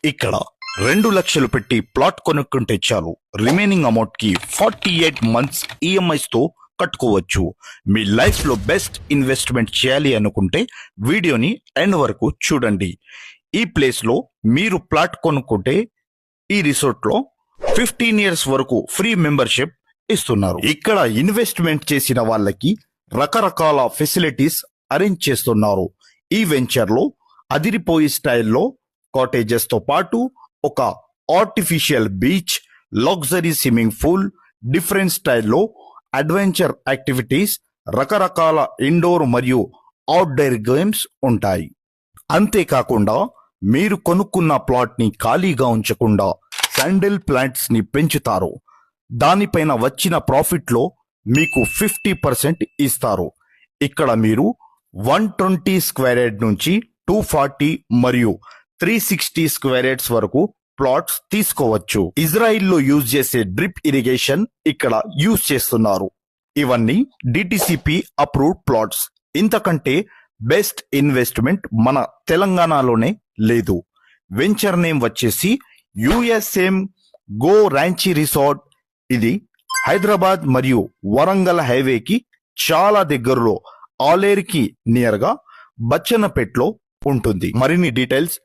ఇక్కడ 2 లక్షలు పెట్టి ప్లాట్ కొనుక్కుంటే చాలు, రిమైనింగ్ అమౌంట్ కి 48 మంత్స్ ఈఎంఐస్ తో కట్టుకోవచ్చు. మీ లైఫ్ లో బెస్ట్ ఇన్వెస్ట్మెంట్ చేయాలి అనుకుంటే వీడియోని ఎండ్ వరకు చూడండి. ఈ ప్లేస్ లో మీరు ప్లాట్ కొనుక్కుంటే ఈ రిసార్ట్ లో 15 ఇయర్స్ వరకు ఫ్రీ మెంబర్షిప్ ఇస్తున్నారు. ఇక్కడ ఇన్వెస్ట్మెంట్ చేసిన వాళ్ళకి రకరకాల ఫెసిలిటీస్ అరేంజ్ చేస్తున్నారు. ఈ వెంచర్ లో అదిరిపోయే స్టైల్లో కాటేజెస్ తో పాటు ఒక artificial beach, luxury swimming pool, different స్టైల్లో అడ్వెంచర్ యాక్టివిటీస్, రకరకాల ఇండోర్ మరియు అవుట్డోర్ గేమ్స్ ఉంటాయి. అంతేకాకుండా మీరు కొనుక్కున్న ప్లాట్ ని ఖాళీగా ఉంచకుండా శాండిల్ ప్లాంట్స్ ని పెంచుతారు. దానిపైన వచ్చిన ప్రాఫిట్ లో మీకు 50% ఇస్తారు. ఇక్కడ మీరు 120 స్క్వేర్ యార్డ్ నుంచి 240 మరియు 360 స్క్వేర్ యార్డ్స్ వరకు ప్లాట్స్ తీసుకోవచ్చు. ఇజ్రాయిల్లో యూజ్ చేసే డ్రిప్ ఇరిగేషన్ ఇక్కడ యూజ్ చేస్తున్నారు. ఇవన్నీ డిటిసిపి అప్రూవ్డ్ ప్లాట్స్. ఇంతకంటే బెస్ట్ ఇన్వెస్ట్మెంట్ మన తెలంగాణలోనే లేదు. వెంచర్ నేమ్ వచ్చేసి యుఎస్ఎం గో ర్యాంచీ రిసార్ట్. ఇది హైదరాబాద్ మరియు వరంగల్ హైవేకి చాలా దగ్గరలో, ఆలేరుకి నియర్ గా బచ్చన్నపేట్లో ఉంటుంది. మరిన్ని డీటెయిల్స్